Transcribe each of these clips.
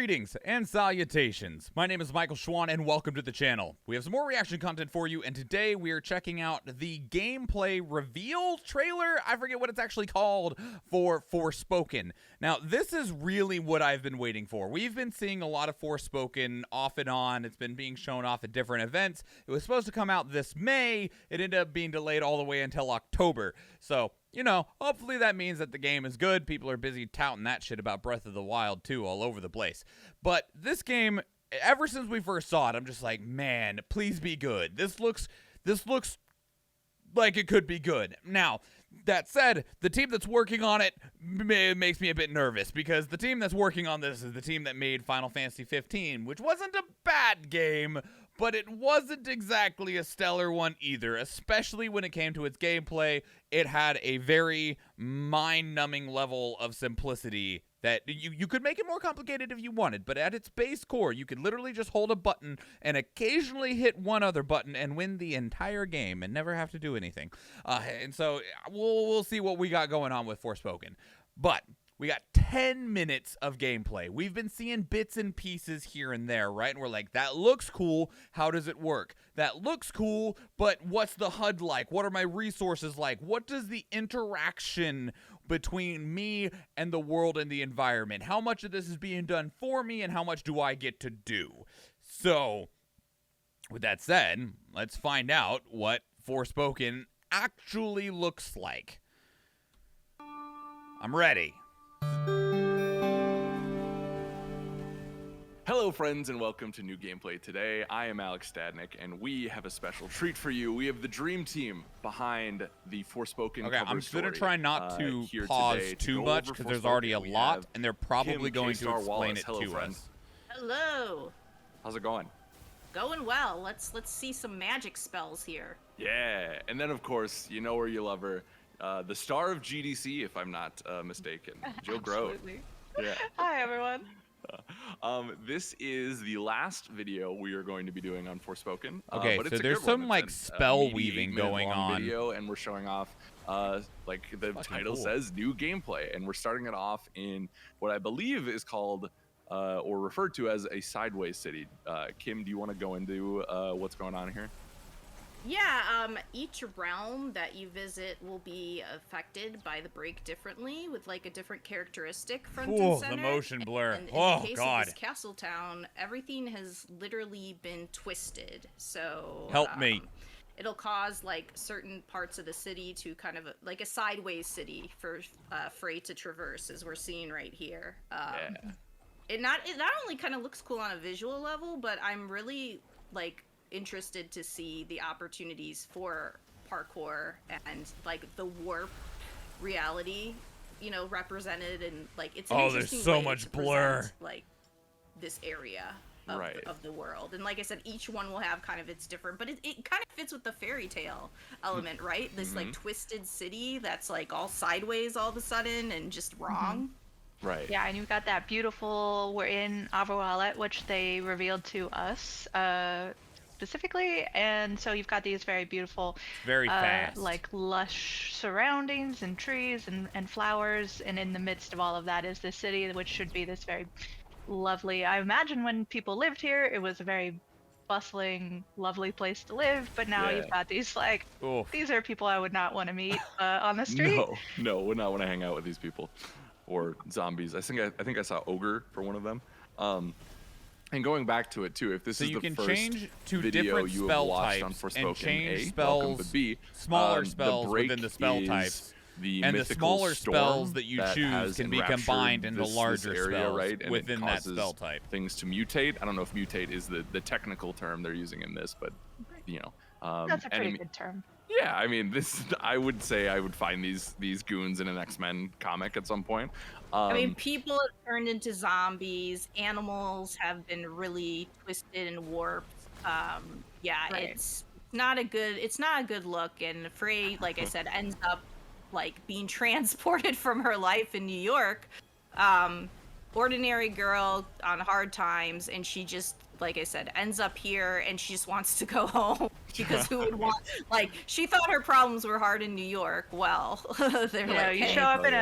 Greetings and salutations. My name is Michael Schwahn and welcome to the channel. We have some more reaction content for you, and today we are checking out the gameplay reveal trailer, I forget what it's actually called, for Forspoken. Now, this is really what I've been waiting for. We've been seeing a lot of Forspoken off and on. It's been being shown off at different events. It was supposed to come out this May. It ended up being delayed all the way until October. So, you know, hopefully that means that the game is good. People are busy touting that shit about Breath of the Wild 2 all over the place. But this game, ever since we first saw it, I'm just like, man, please be good. This looks like it could be good. Now, that said, the team that's working on it makes me a bit nervous, because the team that's working on this is the team that made Final Fantasy 15, which wasn't a bad game, but it wasn't exactly a stellar one either, especially when it came to its gameplay. It had a very mind-numbing level of simplicity that you could make it more complicated if you wanted, but at its base core, you could literally just hold a button and occasionally hit one other button and win the entire game and never have to do anything. And so we'll see what we got going on with Forspoken. But we got 10 minutes of gameplay. We've been seeing bits and pieces here and there, right? And we're like, that looks cool. How does it work? That looks cool, but what's the HUD like? What are my resources like? What does the interaction between me and the world and the environment? How much of this is being done for me, and how much do I get to do? So, with that said, let's find out what Forspoken actually looks like. I'm ready. Hello friends, and welcome to new gameplay today. I am Alex Stadnick, and we have a special treat for you. We have the dream team behind the Forspoken Okay, cover I'm going to story, try not to pause too much, because there's already a lot, and they're probably going to explain it to us. Hello. How's it going? Going well. Let's see some magic spells here. Yeah, and then of course, you know where you love her, the star of GDC, if I'm not mistaken, Jill Grode. Absolutely. Yeah. Hi everyone. This is the last video we are going to be doing on Forspoken. Okay, but so it's a there's good some one. like It's spell meaty, weaving 8-minute going long on. video, and we're showing off, like the title cool. says, new gameplay, and we're starting it off in what I believe is called or referred to as a sideways city. Kim, do you want to go into what's going on here? Yeah, each realm that you visit will be affected by the break differently, with like a different characteristic front and center. The motion blur. And in Oh the case God. of this castle town, everything has literally been twisted. So Help me. It'll cause like certain parts of the city to kind of like a sideways city for Frey to traverse, as we're seeing right here. It not only kind of looks cool on a visual level, but I'm really like interested to see the opportunities for parkour and like the warp reality, you know, represented, and like it's an interesting there's so way much to blur. present, like this area of, of the world. And like I said, each one will have kind of its different, but it kind of fits with the fairy tale element, right? This like twisted city that's like all sideways all of a sudden and just wrong. Right. Yeah, and you've got that beautiful, we're in Arvoalet, which they revealed to us specifically, and so you've got these very beautiful, Very fast. like lush surroundings and trees and flowers, and in the midst of all of that is the city, which should be this very lovely, I imagine when people lived here, it was a very bustling, lovely place to live, but now you've got these like, these are people I would not want to meet on the street. No, would not want to hang out with these people. Or zombies. I think I saw ogre for one of them. And going back to it too, if this is the first change to video different you spell have watched on types Forspoken, and change welcome, spells, but B, smaller spells the break within the spell is types. And the smaller spells that you choose can be combined into larger spells within that spell type. Things to mutate. I don't know if mutate is the technical term they're using in this, but you know, That's a pretty good term. Yeah, I mean, I would say I would find these goons in an X-Men comic at some point. I mean, people have turned into zombies. Animals have been really twisted and warped. It's not a good look. And Frey, like I said, ends up like being transported from her life in New York. Ordinary girl on hard times, and she just like I said, ends up here and she just wants to go home because who would want, like, she thought her problems were hard in New York. Well, they're like, you hey, show up in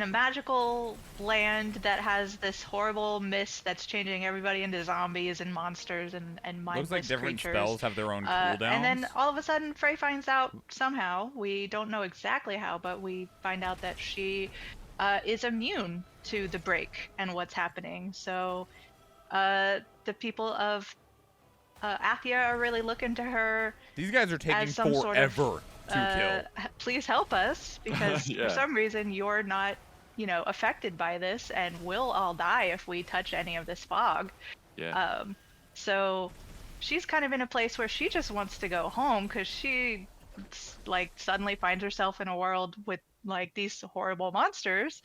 a magical land that has this horrible mist that's changing everybody into zombies and monsters and mindless Looks like different creatures. spells have their own cooldowns. And then all of a sudden, Frey finds out somehow, we don't know exactly how, but we find out that she is immune to the break and what's happening. So the people of Athia are really looking to her. These guys are taking as some forever sort of, to kill. Please help us, because Yeah. for some reason you're not, affected by this, and we'll all die if we touch any of this fog. Yeah. So she's kind of in a place where she just wants to go home because she like suddenly finds herself in a world with like these horrible monsters.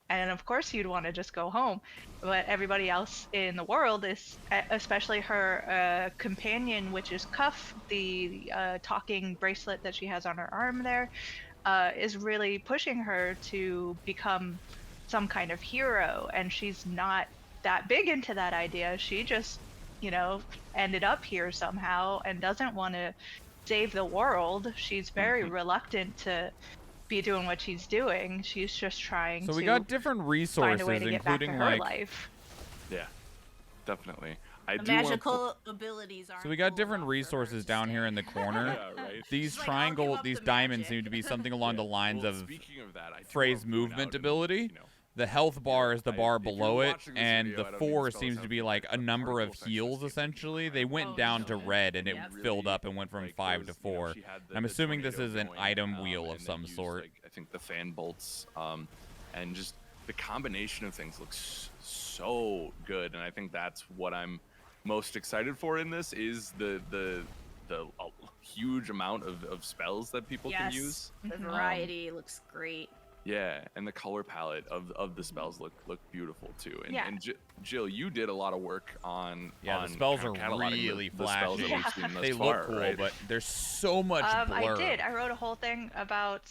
And of course you'd want to just go home, but everybody else in the world is, especially her companion, which is Cuff, the talking bracelet that she has on her arm there, is really pushing her to become some kind of hero, and she's not that big into that idea. She just ended up here somehow and doesn't want to save the world. She's very reluctant to be doing what she's doing. She's just trying to So we got different find resources, a way to get back to including her like life. Yeah. Definitely. the do wanna magical abilities aren't so we got cool different enough for her resources to down here stay. in the corner. Yeah, right. These She's like, "I'll give triangle, up these the diamonds magic." seem to be something along the lines Well, of speaking of that, I do Frey's wanna point movement out, and, ability. The health bar is the I- bar if you're below it, watching this and video, the I don't mean 4 to spell seems this to out be for you, like a but the number of particle section heals, seems essentially. They went Oh, down to okay. red, and it Yeah. filled up and went from like, 5 to there was, 4. she had I'm the assuming this tornado is an going, item wheel of and then some used, sort. like, I think the fan bolts, and just the combination of things looks so good, and I think that's what I'm most excited for in this is the huge amount of spells that people can Yes, use. the variety looks great. Yeah, and the color palette of the spells look beautiful too. And, Yeah. and Jill, you did a lot of work on Yeah, on the spells kind are of cataloging really the spells that flashy. we've seen thus They far, look cool, right? but there's so much blur. I did. I wrote a whole thing about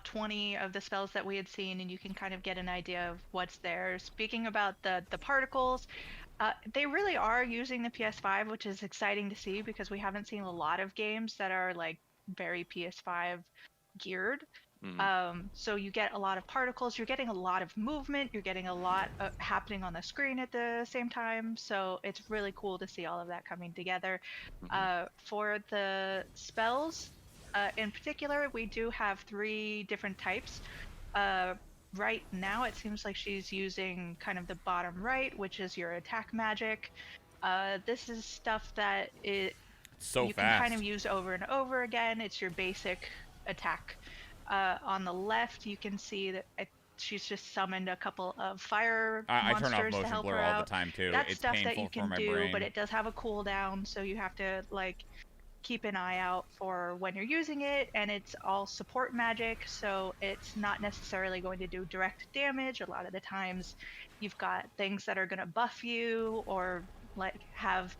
20 of the spells that we had seen, and you can kind of get an idea of what's there. Speaking about the particles, they really are using the PS5, which is exciting to see because we haven't seen a lot of games that are like very PS5 geared. So you get a lot of particles, you're getting a lot of movement, you're getting a lot happening on the screen at the same time. So it's really cool to see all of that coming together. For the spells, in particular, we do have 3 different types. Right now, it seems like she's using kind of the bottom right, which is your attack magic. This is stuff that you fast. can kind of use over and over again. It's your basic attack. On the left, you can see that she's just summoned a couple of fire I monsters turn off to motion help blur her all out. the time too. That's It's stuff painful that you for can my do, brain. but it does have a cooldown, so you have to like keep an eye out for when you're using it. And it's all support magic, so it's not necessarily going to do direct damage. A lot of the times, you've got things that are going to buff you or like have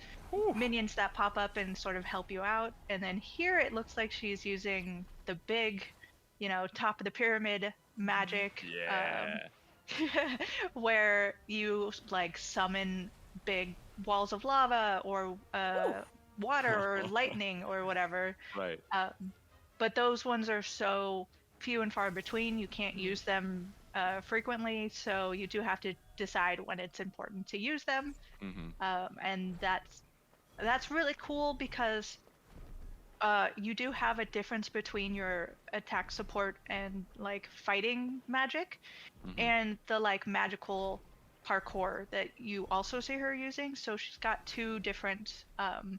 minions that pop up and sort of help you out. And then here it looks like she's using the big, top of the pyramid magic. Yeah. Where you like summon big walls of lava or water or lightning or whatever. Right. But those ones are so few and far between, you can't use them frequently, so you do have to decide when it's important to use them. And that's really cool because you do have a difference between your attack support and like fighting magic and the like magical parkour that you also see her using. So she's got 2 different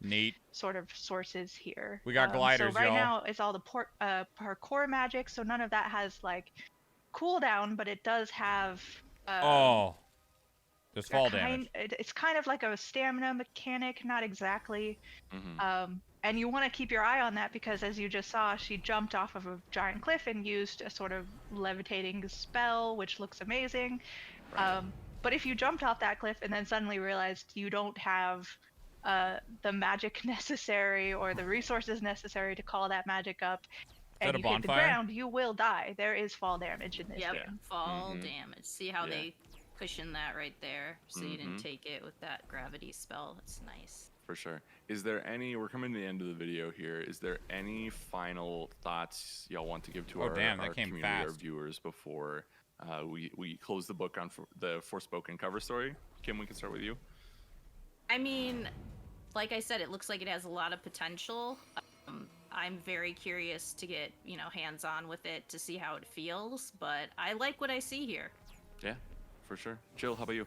Neat. sort of sources here. We got gliders, so right y'all. now it's all the parkour magic, so none of that has like cooldown, but it does have there's fall damage. It's kind of like a stamina mechanic, not exactly. And you want to keep your eye on that because, as you just saw, she jumped off of a giant cliff and used a sort of levitating spell, which looks amazing. But if you jumped off that cliff and then suddenly realized you don't have the magic necessary or the resources necessary to call that magic up, and you hit the ground, you will die. There is fall damage in this game. Fall damage. See how they cushion that right there, so you didn't Mhm. take it with that gravity spell. That's nice. For sure. Is there any, we're coming to the end of the video here, is there any final thoughts y'all want to give to Oh, damn, that our came community, our fast. viewers, before we close the book on the Forspoken cover story? Kim, we can start with you. I mean, like I said, it looks like it has a lot of potential. I'm very curious to get, hands-on with it to see how it feels, but I like what I see here. Yeah, for sure. Jill, how about you?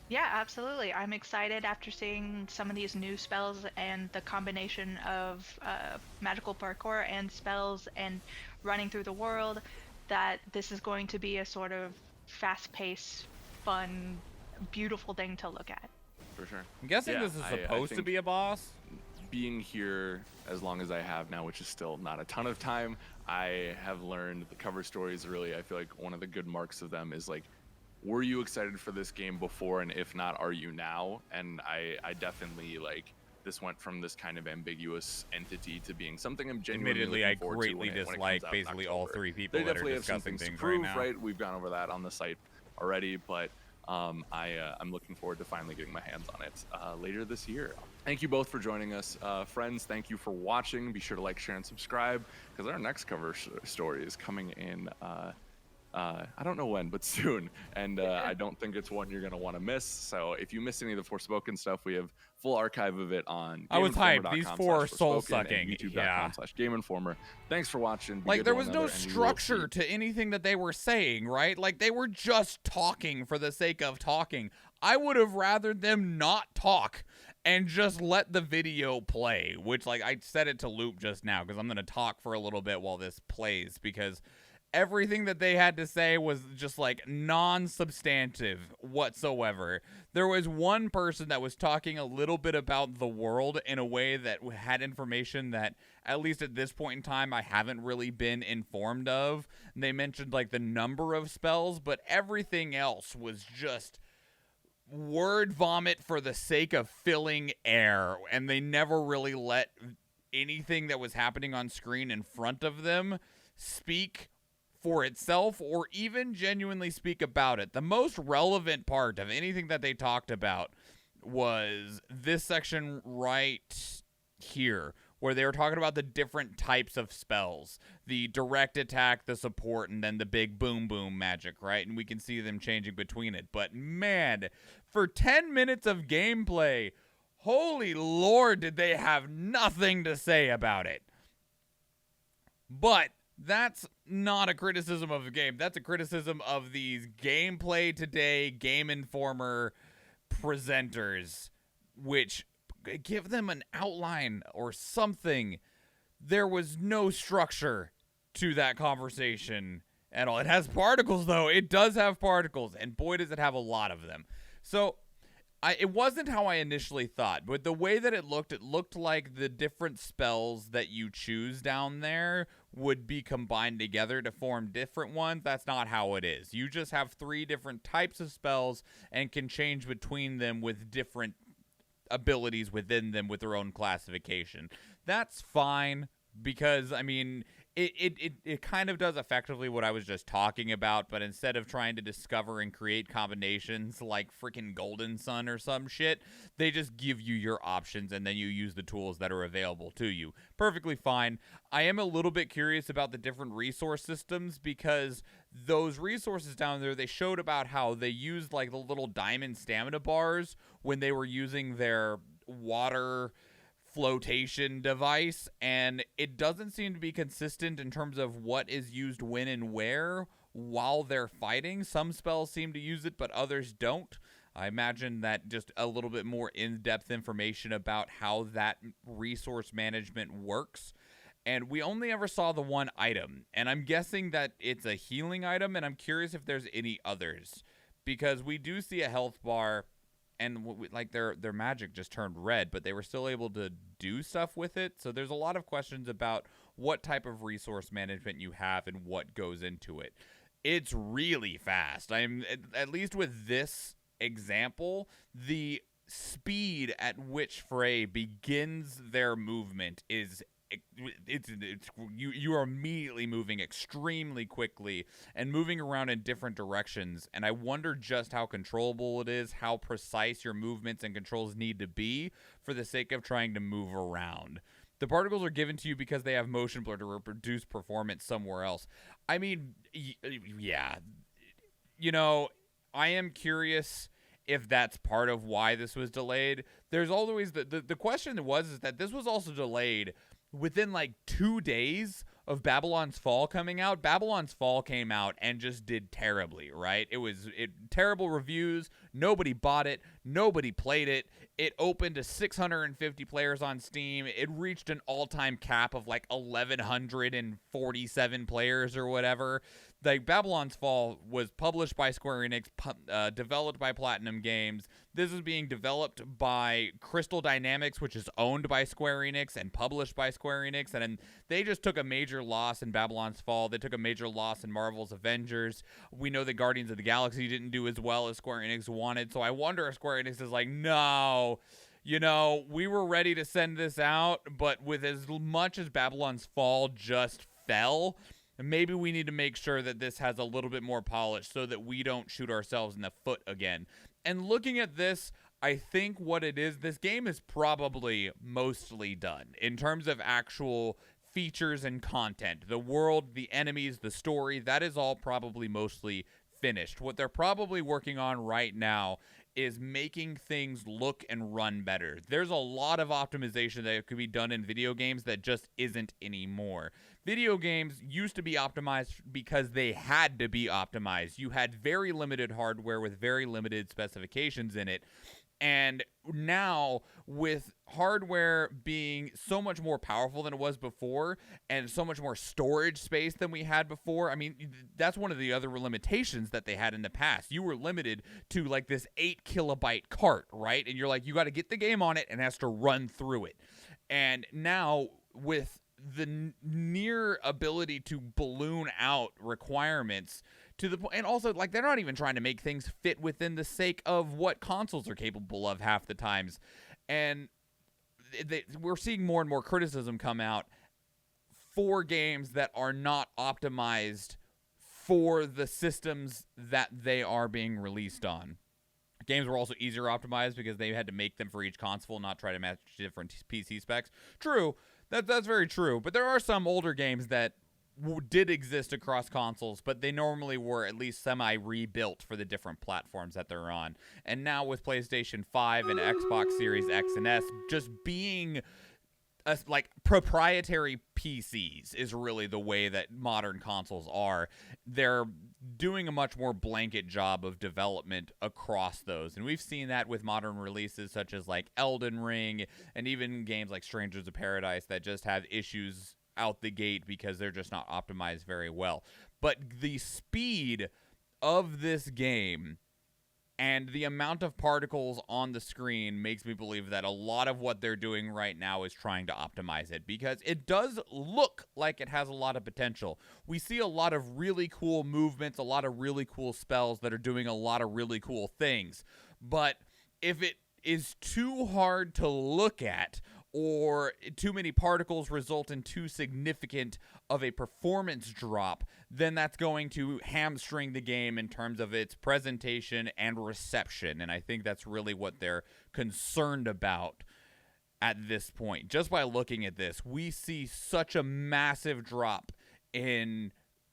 Yeah, absolutely. I'm excited after seeing some of these new spells and the combination of magical parkour and spells and running through the world, that this is going to be a sort of fast-paced, fun, beautiful thing to look at. For sure. I'm guessing Yeah, this is I supposed to think be a boss. being here as long as I have now, which is still not a ton of time, I have learned the cover stories really, I feel like one of the good marks of them is like, were you excited for this game before, and if not, are you now? And I definitely, like, this went from this kind of ambiguous entity to being something I'm genuinely Admittedly, looking I forward to greatly when it comes dislike out in basically all October. 3 people They that are definitely have some discussing things to things prove, right now. right? We've gone over that on the site already, but I'm looking forward to finally getting my hands on it later this year. Thank you both for joining us. Friends, thank you for watching. Be sure to like, share, and subscribe, because our next cover story is coming in, I don't know when, but soon. And I don't think it's one you're going to want to miss. So if you missed any of the Forspoken stuff, we have full archive of it on I was hyped. These 4 are soul-sucking. YouTube.com/GameInformer. Thanks for watching. Be Like, good there to was one no another, and we will structure see- to anything that they were saying, right? Like, they were just talking for the sake of talking. I would have rather them not talk and just let the video play, which, like, I said it to Loop just now, because I'm going to talk for a little bit while this plays, because everything that they had to say was just, like, non-substantive whatsoever. There was one person that was talking a little bit about the world in a way that had information that, at least at this point in time, I haven't really been informed of. And they mentioned, like, the number of spells, but everything else was just word vomit for the sake of filling air, and they never really let anything that was happening on screen in front of them speak for itself or even genuinely speak about it. The most relevant part of anything that they talked about was this section right here, where they were talking about the different types of spells, the direct attack, the support, and then the big boom boom magic, right? And we can see them changing between it. But man, for 10 minutes of gameplay, holy lord, did they have nothing to say about it. But that's not a criticism of the game. That's a criticism of these Gameplay Today, Game Informer presenters, which give them an outline or something. There was no structure to that conversation at all. It has particles, though. It does have particles, and boy, does it have a lot of them. So it wasn't how I initially thought, but the way that it looked like the different spells that you choose down there would be combined together to form different ones. That's not how it is. You just have 3 different types of spells and can change between them with different abilities within them with their own classification. That's fine, because, I mean, it kind of does effectively what I was just talking about, but instead of trying to discover and create combinations like freaking Golden Sun or some shit, they just give you your options and then you use the tools that are available to you. Perfectly fine. I am a little bit curious about the different resource systems, because those resources down there, they showed about how they used like the little diamond stamina bars when they were using their water flotation device, and it doesn't seem to be consistent in terms of what is used when and where while they're fighting. Some spells seem to use it, but others don't. I imagine that just a little bit more in-depth information about how that resource management works. And we only ever saw the one item, and I'm guessing that it's a healing item, and I'm curious if there's any others, because we do see a health bar, and like their magic just turned red, but they were still able to do stuff with it. So there's a lot of questions about what type of resource management you have and what goes into it. It's really fast. I'm at least with this example, the speed at which Frey begins their movement is you are immediately moving extremely quickly and moving around in different directions, and I wonder just how controllable it is, how precise your movements and controls need to be for the sake of trying to move around. The particles are given to you because they have motion blur to reproduce performance somewhere else. I mean, yeah. I am curious if that's part of why this was delayed. There's always the question is that this was also delayed within like 2 days of Babylon's Fall coming out. Babylon's Fall came out and just did terribly, right? It terrible reviews. Nobody bought it. Nobody played it. It opened to 650 players on Steam. It reached an all-time cap of like 1,147 players or whatever. Like, Babylon's Fall was published by Square Enix, developed by Platinum Games. This is being developed by Crystal Dynamics, which is owned by Square Enix and published by Square Enix. And they just took a major loss in Babylon's Fall. They took a major loss in Marvel's Avengers. We know that Guardians of the Galaxy didn't do as well as Square Enix wanted. So I wonder if Square Enix is like, no, we were ready to send this out, but with as much as Babylon's Fall just fell, maybe we need to make sure that this has a little bit more polish so that we don't shoot ourselves in the foot again. And looking at this, I think what it is, this game is probably mostly done in terms of actual features and content. The world, the enemies, the story, that is all probably mostly finished. What they're probably working on right now is making things look and run better. There's a lot of optimization that could be done in video games that just isn't anymore. Video games used to be optimized because they had to be optimized. You had very limited hardware with very limited specifications in it. And now, with hardware being so much more powerful than it was before, and so much more storage space than we had before, I mean, that's one of the other limitations that they had in the past. You were limited to like this 8 kilobyte cart, right? And you're like, you got to get the game on it and it has to run through it. And now, with the near ability to balloon out requirements to the point, and also like they're not even trying to make things fit within the sake of what consoles are capable of half the times, and we're seeing more and more criticism come out for games that are not optimized for the systems that they are being released on. Games were also easier optimized because they had to make them for each console, not try to match different PC specs. True. That's very true, but there are some older games that did exist across consoles, but they normally were at least semi-rebuilt for the different platforms that they're on. And now with PlayStation 5 and Xbox Series X and S just being like proprietary PCs is really the way that modern consoles are. They're doing a much more blanket job of development across those. And we've seen that with modern releases such as like Elden Ring and even games like Strangers of Paradise that just have issues out the gate because they're just not optimized very well. But the speed of this game and the amount of particles on the screen makes me believe that a lot of what they're doing right now is trying to optimize it, because it does look like it has a lot of potential. We see a lot of really cool movements, a lot of really cool spells that are doing a lot of really cool things. But if it is too hard to look at, or too many particles result in too significant of a performance drop, then that's going to hamstring the game in terms of its presentation and reception. And I think that's really what they're concerned about at this point. Just by looking at this, we see such a massive drop in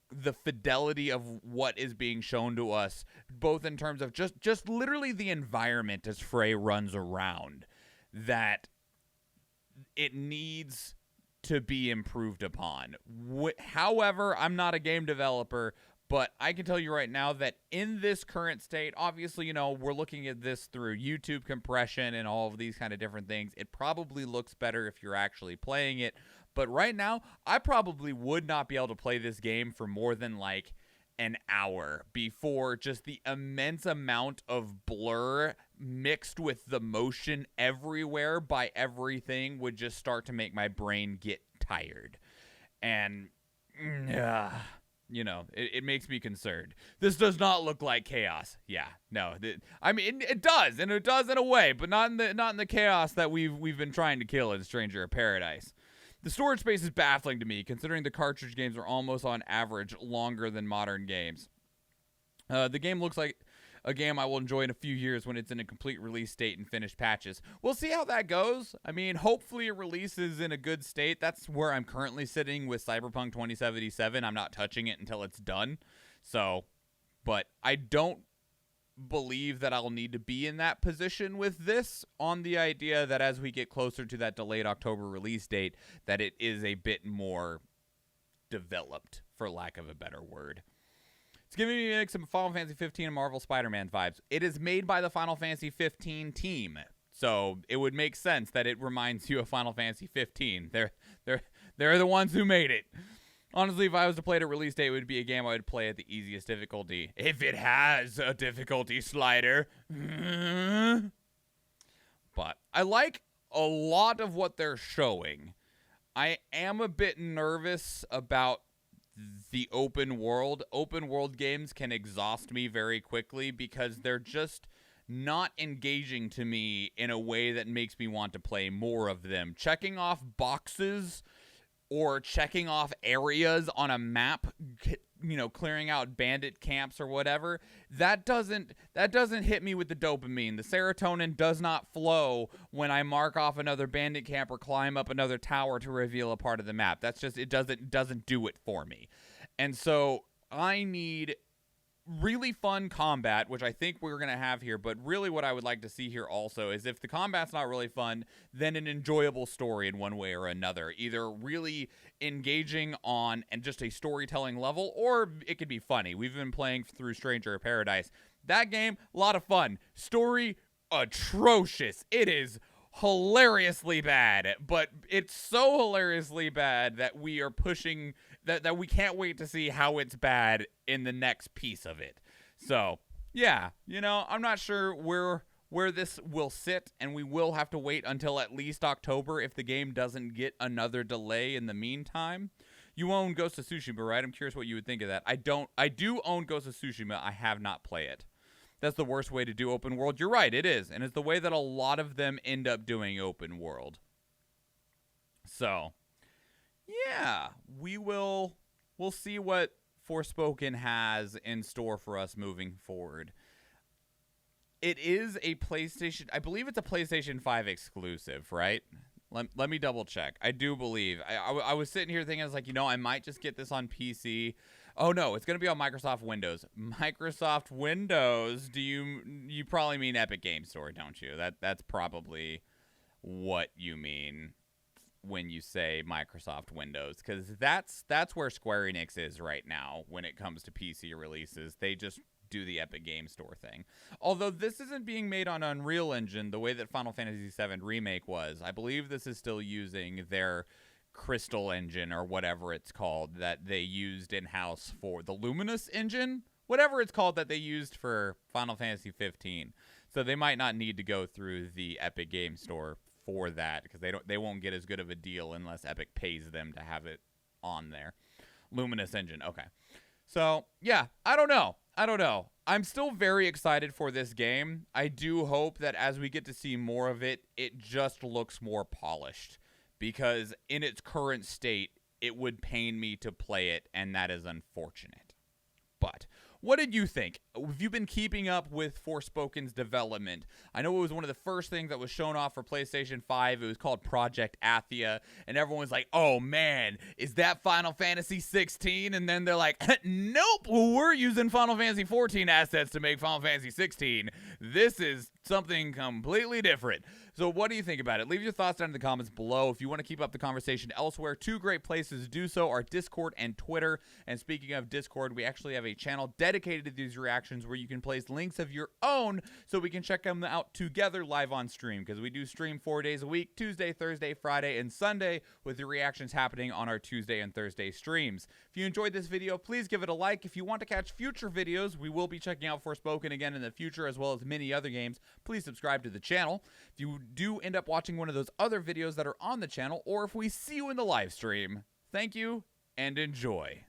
the fidelity of what is being shown to us, both in terms of just literally the environment as Frey runs around, that it needs to be improved upon. However, I'm not a game developer, but I can tell you right now that in this current state, obviously, we're looking at this through YouTube compression and all of these kind of different things. It probably looks better if you're actually playing it. But right now, I probably would not be able to play this game for more than like an hour before just the immense amount of blur mixed with the motion everywhere by everything would just start to make my brain get tired. And it makes me concerned. This does not look like chaos. Yeah, no. It does, and it does in a way, but not in the chaos that we've been trying to kill in Stranger of Paradise. The storage space is baffling to me, considering the cartridge games are almost on average longer than modern games. The game looks like a game I will enjoy in a few years when it's in a complete release state and finished patches. We'll see how that goes. I mean, hopefully it releases in a good state. That's where I'm currently sitting with Cyberpunk 2077. I'm not touching it until it's done. So, but I don't believe that I'll need to be in that position with this, on the idea that as we get closer to that delayed October release date, that it is a bit more developed, for lack of a better word. It's giving me some Final Fantasy 15 and Marvel Spider-Man vibes. It is made by the Final Fantasy 15 team, so it would make sense that it reminds you of Final Fantasy 15. They're the ones who made it. Honestly, if I was to play it at release date, it would be a game I would play at the easiest difficulty, if it has a difficulty slider. But I like a lot of what they're showing. I am a bit nervous about the open world. Open world games can exhaust me very quickly because they're just not engaging to me in a way that makes me want to play more of them. Checking off boxes or checking off areas on a map, you know, clearing out bandit camps or whatever, that doesn't hit me with the dopamine. The serotonin does not flow when I mark off another bandit camp or climb up another tower to reveal a part of the map. That's just, it doesn't do it for me. And so I need really fun combat, which I think we're going to have here, but really what I would like to see here also is, if the combat's not really fun, then an enjoyable story in one way or another, either really engaging on and just a storytelling level, or it could be funny. We've been playing through Stranger of Paradise. That game, a lot of fun. Story, atrocious. It is hilariously bad, but it's so hilariously bad that we are pushing that we can't wait to see how it's bad in the next piece of it. So yeah, you know, I'm not sure where this will sit, and we will have to wait until at least October if the game doesn't get another delay in the meantime. You own Ghost of Tsushima, right? I'm curious what you would think of that. I do own Ghost of Tsushima. I have not played it. That's the worst way to do open world. You're right, it is. And it's the way that a lot of them end up doing open world. So, yeah, we'll see what Forspoken has in store for us moving forward. It is a PlayStation, I believe it's a PlayStation 5 exclusive, right? Let me double check. I do believe. I was sitting here thinking, I was like, you know, I might just get this on PC. Oh no, it's going to be on Microsoft Windows. Microsoft Windows, you probably mean Epic Game Store, don't you? That's probably what you mean when you say Microsoft Windows, because that's where Square Enix is right now when it comes to PC releases. They just do the Epic Game Store thing. Although this isn't being made on Unreal Engine the way that Final Fantasy VII Remake was. I believe this is still using their Crystal engine or whatever it's called that they used in-house for the Luminous engine, whatever it's called that they used for Final Fantasy 15. So they might not need to go through the Epic Game Store for that, because they won't get as good of a deal unless Epic pays them to have it on there. Luminous engine, okay. So, yeah, I don't know. I'm still very excited for this game. I do hope that as we get to see more of it, it just looks more polished. Because in its current state, it would pain me to play it, and that is unfortunate. But what did you think? Have you been keeping up with Forspoken's development? I know it was one of the first things that was shown off for PlayStation 5. It was called Project Athia, and everyone was like, oh man, is that Final Fantasy 16? And then they're like, nope, we're using Final Fantasy 14 assets to make Final Fantasy 16. This is something completely different. So what do you think about it? Leave your thoughts down in the comments below. If you want to keep up the conversation elsewhere, two great places to do so are Discord and Twitter. And speaking of Discord, we actually have a channel dedicated to these reactions where you can place links of your own so we can check them out together live on stream, because we do stream 4 days a week, Tuesday, Thursday, Friday, and Sunday, with the reactions happening on our Tuesday and Thursday streams. If you enjoyed this video, please give it a like. If you want to catch future videos, we will be checking out Forspoken again in the future, as well as many other games. Please subscribe to the channel. If you do end up watching one of those other videos that are on the channel, or if we see you in the live stream, thank you and enjoy.